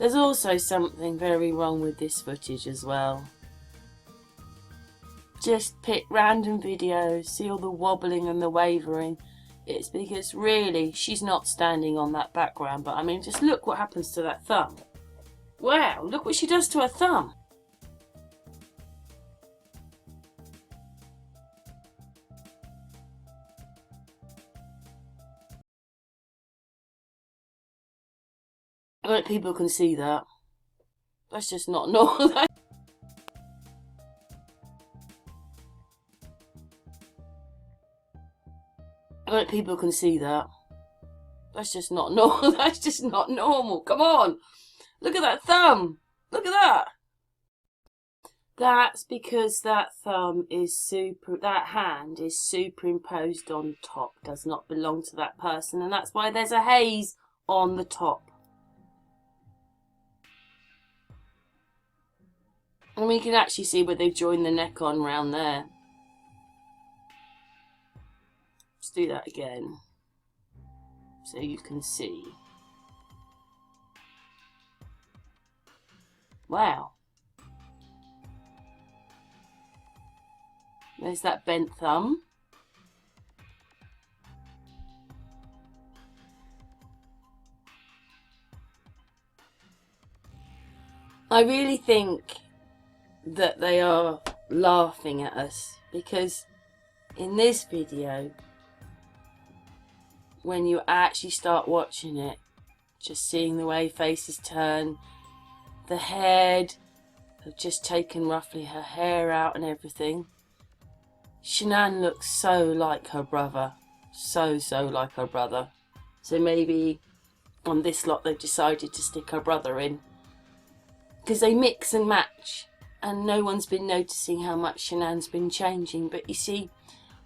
There's also something very wrong with this footage as well. Just pick random videos, see all the wobbling and the wavering. It's because really she's not standing on that background, but I mean, just look what happens to that thumb. Wow, look what she does to her thumb. Like, people can see that. That's just not normal. Like, people can see that. That's just not normal. That's just not normal. Come on. Look at that thumb. Look at that. That's because that thumb is that hand is superimposed on top. Does not belong to that person. And that's why there's a haze on the top. And we can actually see where they've joined the neck on round there. Let's do that again, so you can see. Wow. There's that bent thumb. I really think that they are laughing at us, because in this video, when you actually start watching it, just seeing the way faces turn, the head, have just taken roughly her hair out and everything. Shanann looks so like her brother, so like her brother. So maybe on this lot they've decided to stick her brother in, because they mix and match. And no one's been noticing how much Shanann's been changing. But you see,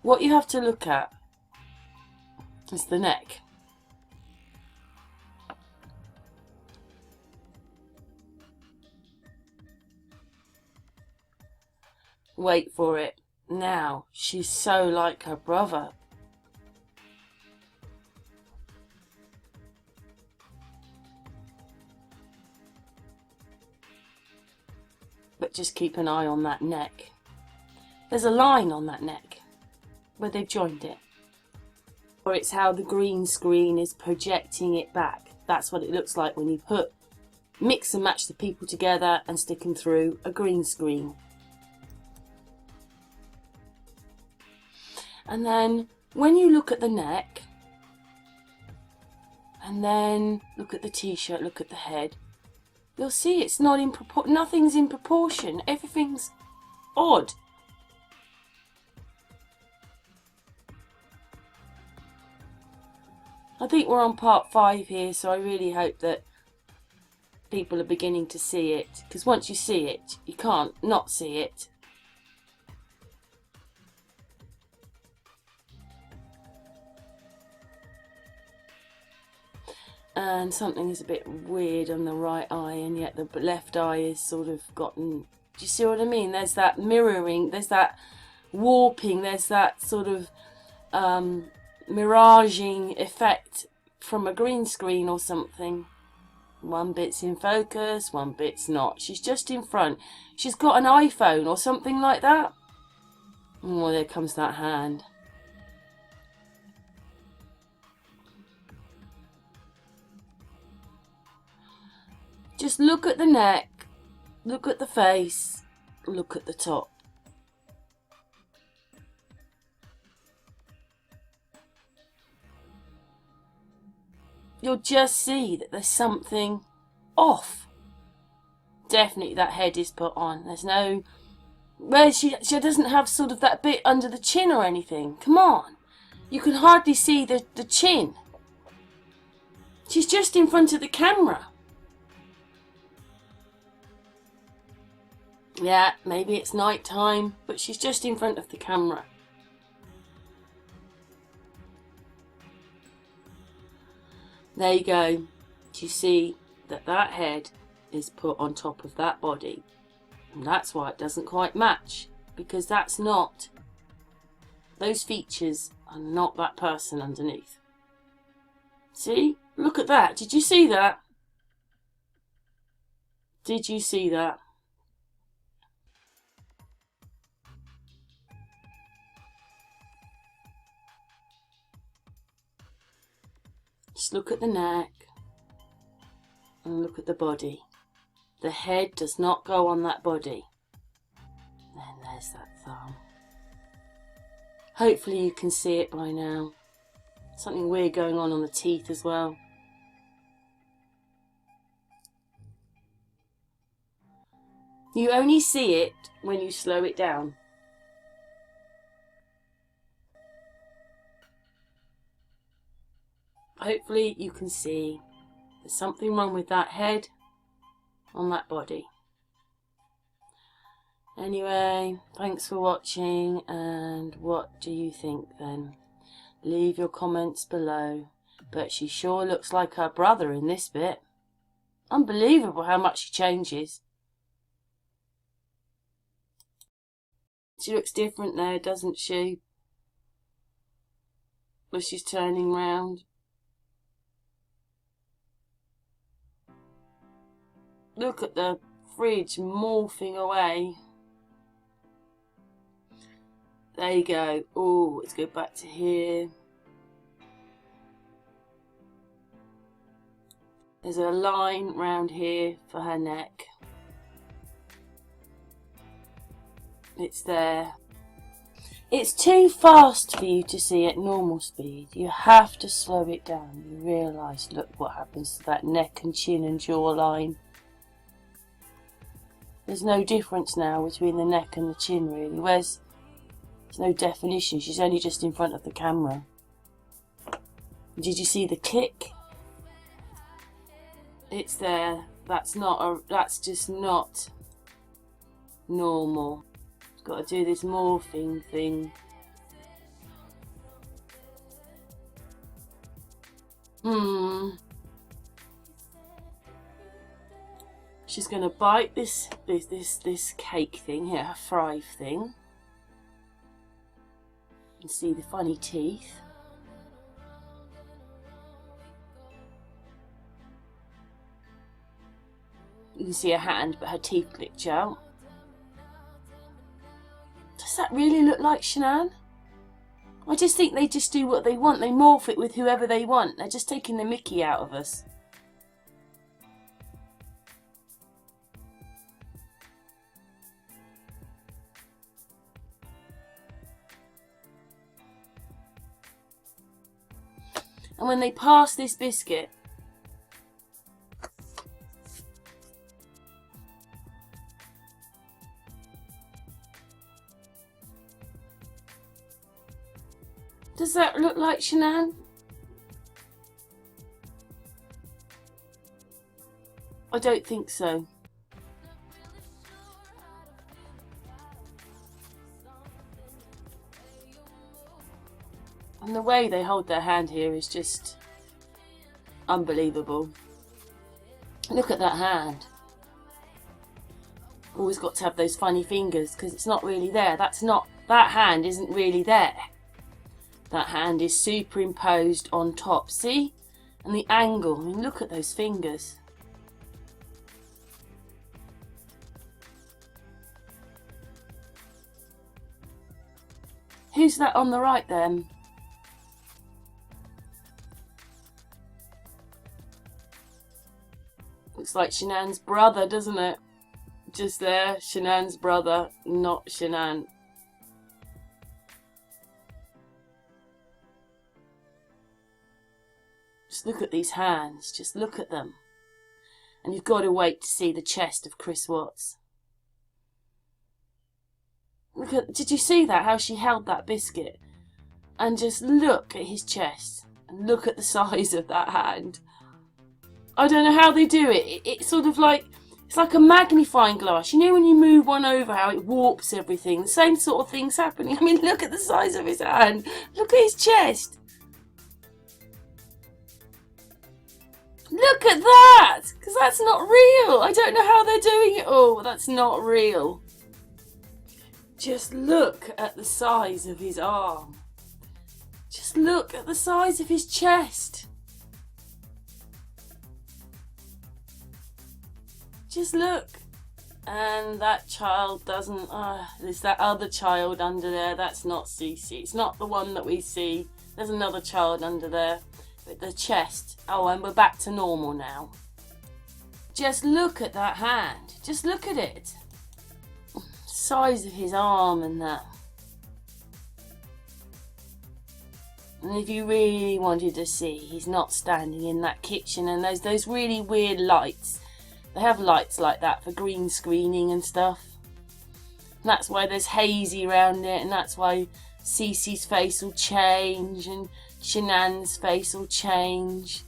what you have to look at is the neck. Wait for it. Now, she's so like her brother. But just keep an eye on that neck. There's a line on that neck where they've joined it. Or it's how the green screen is projecting it back. That's what it looks like when you mix and match the people together and stick them through a green screen. And then when you look at the neck, and then look at the t-shirt, look at the head, you'll see it's not in proportion. Nothing's in proportion. Everything's odd. I think we're on part 5 here, so I really hope that people are beginning to see it. Because once you see it, you can't not see it. And something is a bit weird on the right eye, and yet the left eye is sort of gotten... Do you see what I mean? There's that mirroring, there's that warping, there's that sort of miraging effect from a green screen or something. One bit's in focus, one bit's not. She's just in front. She's got an iPhone or something like that. Oh, there comes that hand. Just look at the neck, look at the face, look at the top. You'll just see that there's something off. Definitely that head is put on. There's no... Where she doesn't have sort of that bit under the chin or anything. Come on. You can hardly see the chin. She's just in front of the camera. Yeah, maybe it's night time, but she's just in front of the camera. There you go. You see that that head is put on top of that body. And that's why it doesn't quite match, because that's not... Those features are not that person underneath. See? Look at that. Did you see that? Did you see that? Just look at the neck and look at the body. The head does not go on that body. Then there's that thumb. Hopefully you can see it by now. Something weird going on the teeth as well. You only see it when you slow it down. Hopefully you can see there's something wrong with that head on that body. Anyway, thanks for watching, and what do you think then? Leave your comments below. But she sure looks like her brother in this bit. Unbelievable how much she changes. She looks different there, doesn't she? When she's turning round. Look at the fridge morphing away. There you go. Oh, let's go back to here. There's a line round here for her neck. It's there. It's too fast for you to see at normal speed. You have to slow it down. You realise, look what happens to that neck and chin and jawline. There's no difference now between the neck and the chin, really. There's no definition. She's only just in front of the camera. Did you see the click? It's there. That's just not normal. Got to do this morphing thing. She's gonna bite this cake thing here, her fry thing. And see the funny teeth. You can see her hand, but her teeth glitch out. Does that really look like Shanann? I just think they just do what they want. They morph it with whoever they want. They're just taking the mickey out of us. And when they pass this biscuit, does that look like Shanann? I don't think so. And the way they hold their hand here is just unbelievable. Look at that hand. Always got to have those funny fingers because it's not really there. That hand isn't really there. That hand is superimposed on top. See? And the angle. I mean, look at those fingers. Who's that on the right then? Looks like Shanann's brother, doesn't it? Just there, Shanann's brother, not Shanann. Just look at these hands, just look at them. And you've got to wait to see the chest of Chris Watts. Look at, did you see that, how she held that biscuit? And just look at his chest, and look at the size of that hand. I don't know how they do it. It's sort of like, it's like a magnifying glass. You know when you move one over, how it warps everything? The same sort of thing's happening. I mean, look at the size of his hand. Look at his chest. Look at that! Because that's not real. I don't know how they're doing it all. That's not real. Just look at the size of his arm. Just look at the size of his chest. Just look. And that child doesn't... there's that other child under there. That's not Cece. It's not the one that we see. There's another child under there. But the chest. Oh, and we're back to normal now. Just look at that hand. Just look at it. Size of his arm and that. And if you really wanted to see, he's not standing in that kitchen, and there's those really weird lights. They have lights like that for green screening and stuff. And that's why there's hazy around it, and that's why Cece's face will change and Shanann's face will change.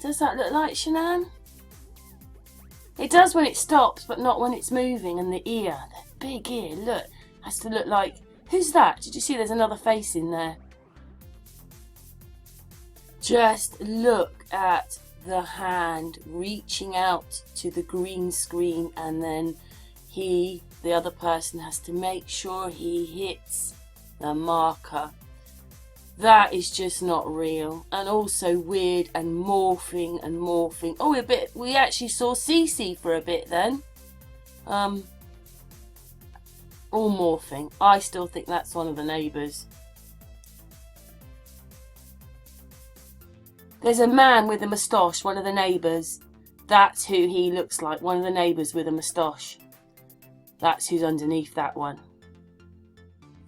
Does that look like Shanann? It does when it stops, but not when it's moving. And the ear, the big ear, look, has to look like... Who's that? Did you see there's another face in there? Just look at the hand reaching out to the green screen, and then the other person, has to make sure he hits the marker. That is just not real, and also weird and morphing and morphing. Oh, we actually saw Cece for a bit then. All morphing. I still think that's one of the neighbours. There's a man with a moustache, one of the neighbours. That's who he looks like, one of the neighbours with a moustache. That's who's underneath that one.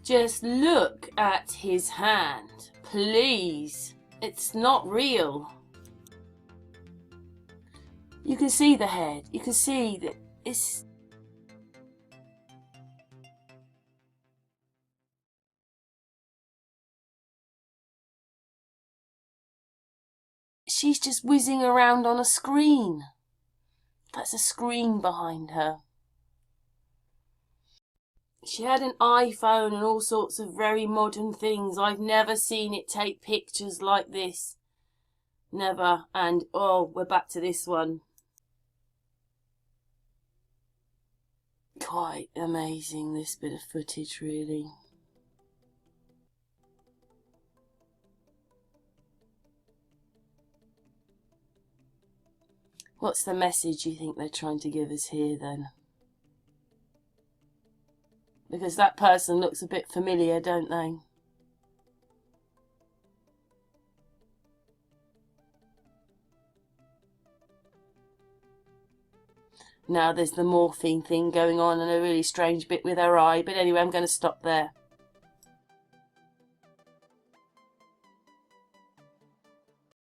Just look at his hand, please. It's not real. You can see the head. You can see that it's... She's just whizzing around on a screen. That's a screen behind her. She had an iPhone and all sorts of very modern things. I've never seen it take pictures like this. Never. And, oh, we're back to this one. Quite amazing, this bit of footage, really. What's the message you think they're trying to give us here, then? Because that person looks a bit familiar, don't they? Now there's the morphine thing going on and a really strange bit with her eye. But anyway, I'm going to stop there.